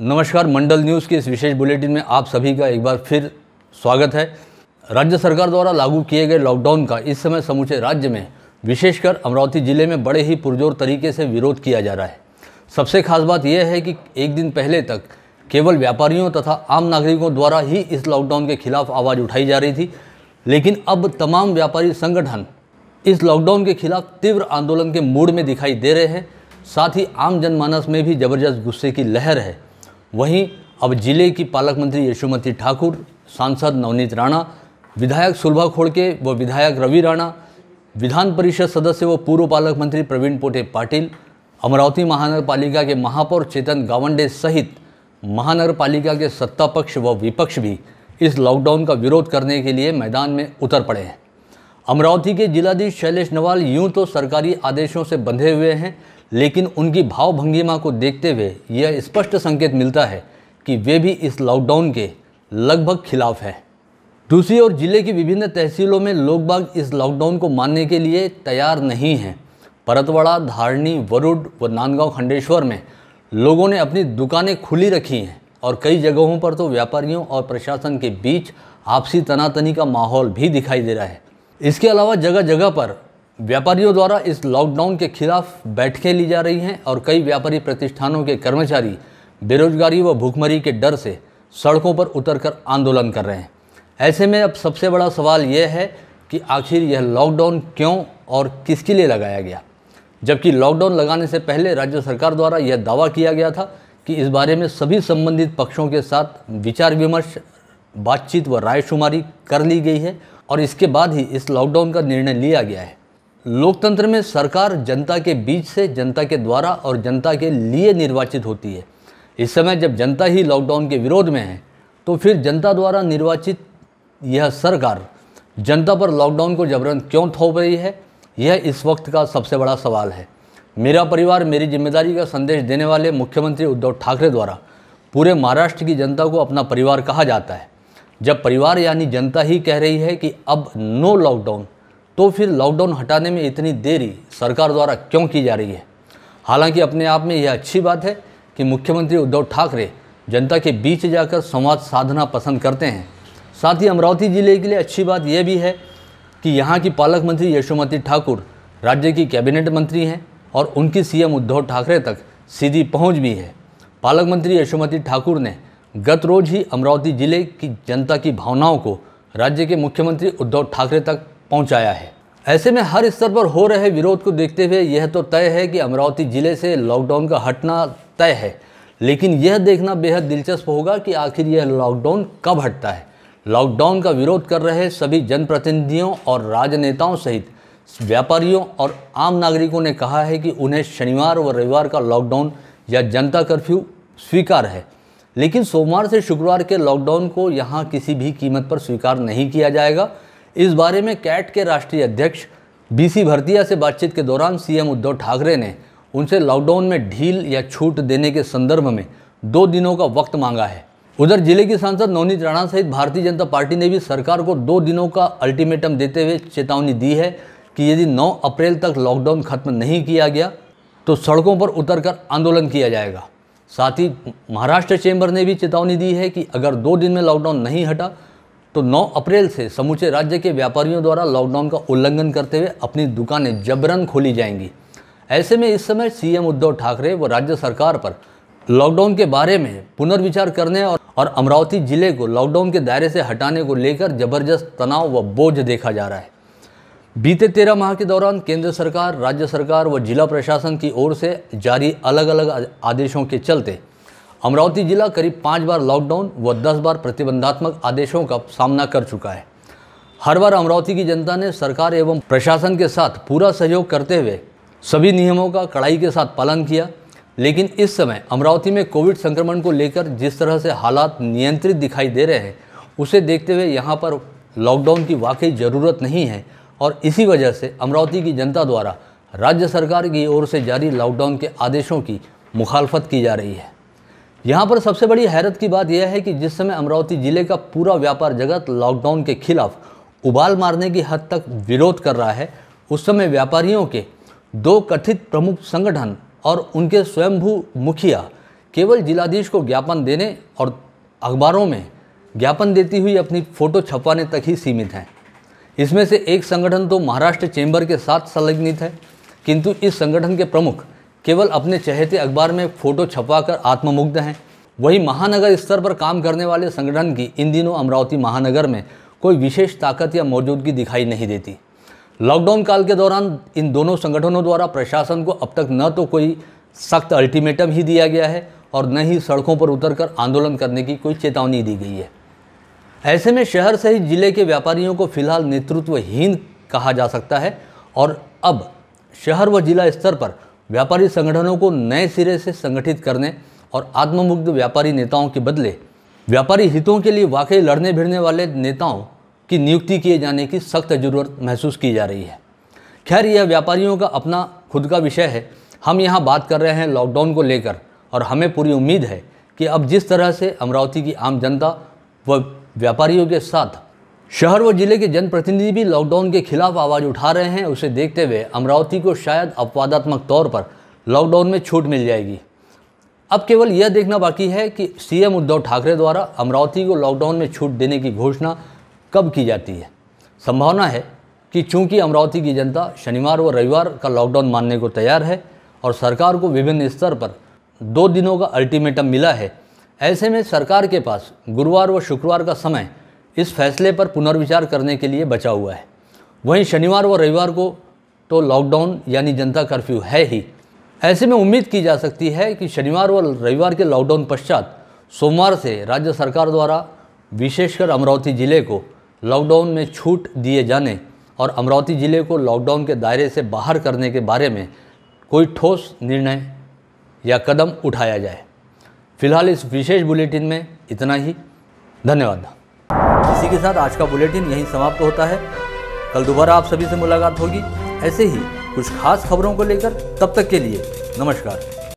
नमस्कार, मंडल न्यूज़ के इस विशेष बुलेटिन में आप सभी का एक बार फिर स्वागत है। राज्य सरकार द्वारा लागू किए गए लॉकडाउन का इस समय समूचे राज्य में, विशेषकर अमरावती जिले में बड़े ही पुरजोर तरीके से विरोध किया जा रहा है। सबसे खास बात यह है कि एक दिन पहले तक केवल व्यापारियों तथा आम नागरिकों द्वारा ही इस लॉकडाउन के खिलाफ आवाज़ उठाई जा रही थी, लेकिन अब तमाम व्यापारी संगठन इस लॉकडाउन के खिलाफ तीव्र आंदोलन के मूड में दिखाई दे रहे हैं। साथ ही आम जनमानस में भी जबरदस्त गुस्से की लहर है। वहीं अब जिले की पालक मंत्री यशोमती ठाकुर, सांसद नवनीत राणा, विधायक सुलभा खोड़के व विधायक रवि राणा, विधान परिषद सदस्य व पूर्व पालक मंत्री प्रवीण पोटे पाटिल, अमरावती महानगर पालिका के महापौर चेतन गावंडे सहित महानगर पालिका के सत्ता पक्ष व विपक्ष भी इस लॉकडाउन का विरोध करने के लिए मैदान में उतर पड़े हैं। अमरावती के जिलाधीश शैलेश नवाल यूं तो सरकारी आदेशों से बंधे हुए हैं, लेकिन उनकी भाव भंगिमा को देखते हुए यह स्पष्ट संकेत मिलता है कि वे भी इस लॉकडाउन के लगभग खिलाफ हैं। दूसरी ओर जिले की विभिन्न तहसीलों में लोग बाग इस लॉकडाउन को मानने के लिए तैयार नहीं हैं। परतवाड़ा, धारणी, वरुड व नांदगांव खंडेश्वर में लोगों ने अपनी दुकानें खुली रखी हैं और कई जगहों पर तो व्यापारियों और प्रशासन के बीच आपसी तनातनी का माहौल भी दिखाई दे रहा है। इसके अलावा जगह जगह पर व्यापारियों द्वारा इस लॉकडाउन के खिलाफ बैठकें ली जा रही हैं और कई व्यापारी प्रतिष्ठानों के कर्मचारी बेरोजगारी व भूखमरी के डर से सड़कों पर उतरकर आंदोलन कर रहे हैं। ऐसे में अब सबसे बड़ा सवाल यह है कि आखिर यह लॉकडाउन क्यों और किसके लिए लगाया गया, जबकि लॉकडाउन लगाने से पहले राज्य सरकार द्वारा यह दावा किया गया था कि इस बारे में सभी संबंधित पक्षों के साथ विचार विमर्श, बातचीत व रायशुमारी कर ली गई है और इसके बाद ही इस लॉकडाउन का निर्णय लिया गया है। लोकतंत्र में सरकार जनता के बीच से, जनता के द्वारा और जनता के लिए निर्वाचित होती है। इस समय जब जनता ही लॉकडाउन के विरोध में है, तो फिर जनता द्वारा निर्वाचित यह सरकार जनता पर लॉकडाउन को जबरन क्यों थोप रही है, यह इस वक्त का सबसे बड़ा सवाल है। मेरा परिवार मेरी जिम्मेदारी का संदेश देने वाले मुख्यमंत्री उद्धव ठाकरे द्वारा पूरे महाराष्ट्र की जनता को अपना परिवार कहा जाता है। जब परिवार यानी जनता ही कह रही है कि अब नो लॉकडाउन, तो फिर लॉकडाउन हटाने में इतनी देरी सरकार द्वारा क्यों की जा रही है। हालांकि अपने आप में यह अच्छी बात है कि मुख्यमंत्री उद्धव ठाकरे जनता के बीच जाकर संवाद साधना पसंद करते हैं। साथ ही अमरावती जिले के लिए अच्छी बात यह भी है कि यहाँ की पालक मंत्री यशोमती ठाकुर राज्य की कैबिनेट मंत्री हैं और उनकी सीएम उद्धव ठाकरे तक सीधी पहुँच भी है। पालक मंत्री यशोमती ठाकुर ने गत रोज ही अमरावती जिले की जनता की भावनाओं को राज्य के मुख्यमंत्री उद्धव ठाकरे तक पहुंचाया है। ऐसे में हर स्तर पर हो रहे विरोध को देखते हुए यह तो तय है कि अमरावती जिले से लॉकडाउन का हटना तय है, लेकिन यह देखना बेहद दिलचस्प होगा कि आखिर यह लॉकडाउन कब हटता है। लॉकडाउन का विरोध कर रहे सभी जनप्रतिनिधियों और राजनेताओं सहित व्यापारियों और आम नागरिकों ने कहा है कि उन्हें शनिवार व रविवार का लॉकडाउन या जनता कर्फ्यू स्वीकार है, लेकिन सोमवार से शुक्रवार के लॉकडाउन को यहाँ किसी भी कीमत पर स्वीकार नहीं किया जाएगा। इस बारे में कैट के राष्ट्रीय अध्यक्ष बीसी भरतिया से बातचीत के दौरान सीएम उद्धव ठाकरे ने उनसे लॉकडाउन में ढील या छूट देने के संदर्भ में 2 दिनों का वक्त मांगा है। उधर जिले की सांसद नवनीत राणा सहित भारतीय जनता पार्टी ने भी सरकार को 2 दिनों का अल्टीमेटम देते हुए चेतावनी दी है कि यदि 9 अप्रैल तक लॉकडाउन खत्म नहीं किया गया तो सड़कों पर उतरकर आंदोलन किया जाएगा। साथ ही महाराष्ट्र चेंबर ने भी चेतावनी दी है कि अगर 2 दिन में लॉकडाउन नहीं हटा तो 9 अप्रैल से समूचे राज्य के व्यापारियों द्वारा लॉकडाउन का उल्लंघन करते हुए अपनी दुकानें जबरन खोली जाएंगी। ऐसे में इस समय सीएम उद्धव ठाकरे व राज्य सरकार पर लॉकडाउन के बारे में पुनर्विचार करने और अमरावती जिले को लॉकडाउन के दायरे से हटाने को लेकर जबरदस्त तनाव व बोझ देखा जा रहा है। बीते 13 माह के दौरान केंद्र सरकार, राज्य सरकार व जिला प्रशासन की ओर से जारी अलग अलग आदेशों के चलते अमरावती जिला करीब 5 बार लॉकडाउन व 10 बार प्रतिबंधात्मक आदेशों का सामना कर चुका है। हर बार अमरावती की जनता ने सरकार एवं प्रशासन के साथ पूरा सहयोग करते हुए सभी नियमों का कड़ाई के साथ पालन किया, लेकिन इस समय अमरावती में कोविड संक्रमण को लेकर जिस तरह से हालात नियंत्रित दिखाई दे रहे हैं, उसे देखते हुए यहाँ पर लॉकडाउन की वाकई ज़रूरत नहीं है और इसी वजह से अमरावती की जनता द्वारा राज्य सरकार की ओर से जारी लॉकडाउन के आदेशों की मुखालफत की जा रही है। यहाँ पर सबसे बड़ी हैरत की बात यह है कि जिस समय अमरावती जिले का पूरा व्यापार जगत लॉकडाउन के खिलाफ उबाल मारने की हद तक विरोध कर रहा है, उस समय व्यापारियों के 2 कथित प्रमुख संगठन और उनके स्वयंभू मुखिया केवल जिलाधीश को ज्ञापन देने और अखबारों में ज्ञापन देती हुई अपनी फ़ोटो छपवाने तक ही सीमित हैं। इसमें से एक संगठन तो महाराष्ट्र चेंबर के साथ संलग्नित है, किंतु इस संगठन के प्रमुख केवल अपने चहेते अखबार में फ़ोटो छपवाकर आत्ममुग्ध हैं। वहीं महानगर स्तर पर काम करने वाले संगठन की इन दिनों अमरावती महानगर में कोई विशेष ताकत या मौजूदगी दिखाई नहीं देती। लॉकडाउन काल के दौरान इन दोनों संगठनों द्वारा प्रशासन को अब तक न तो कोई सख्त अल्टीमेटम ही दिया गया है और न ही सड़कों पर उतरकर आंदोलन करने की कोई चेतावनी दी गई है। ऐसे में शहर सहित जिले के व्यापारियों को फिलहाल नेतृत्वहीन कहा जा सकता है और अब शहर व जिला स्तर पर व्यापारी संगठनों को नए सिरे से संगठित करने और आत्ममुग्ध व्यापारी नेताओं के बदले व्यापारी हितों के लिए वाकई लड़ने भिड़ने वाले नेताओं की नियुक्ति किए जाने की सख्त जरूरत महसूस की जा रही है। खैर, यह व्यापारियों का अपना खुद का विषय है। हम यहाँ बात कर रहे हैं लॉकडाउन को लेकर और हमें पूरी उम्मीद है कि अब जिस तरह से अमरावती की आम जनता व व्यापारियों के साथ शहर व जिले के जनप्रतिनिधि भी लॉकडाउन के खिलाफ आवाज़ उठा रहे हैं, उसे देखते हुए अमरावती को शायद अपवादात्मक तौर पर लॉकडाउन में छूट मिल जाएगी। अब केवल यह देखना बाकी है कि सीएम उद्धव ठाकरे द्वारा अमरावती को लॉकडाउन में छूट देने की घोषणा कब की जाती है। संभावना है कि चूंकि अमरावती की जनता शनिवार व रविवार का लॉकडाउन मानने को तैयार है और सरकार को विभिन्न स्तर पर 2 दिनों का अल्टीमेटम मिला है, ऐसे में सरकार के पास गुरुवार व शुक्रवार का समय इस फैसले पर पुनर्विचार करने के लिए बचा हुआ है। वहीं शनिवार व रविवार को तो लॉकडाउन यानी जनता कर्फ्यू है ही। ऐसे में उम्मीद की जा सकती है कि शनिवार व रविवार के लॉकडाउन पश्चात सोमवार से राज्य सरकार द्वारा विशेषकर अमरावती जिले को लॉकडाउन में छूट दिए जाने और अमरावती जिले को लॉकडाउन के दायरे से बाहर करने के बारे में कोई ठोस निर्णय या कदम उठाया जाए। फिलहाल इस विशेष बुलेटिन में इतना ही। धन्यवाद। इसी के साथ आज का बुलेटिन यहीं समाप्त होता है। कल दोबारा आप सभी से मुलाकात होगी ऐसे ही कुछ खास खबरों को लेकर। तब तक के लिए नमस्कार।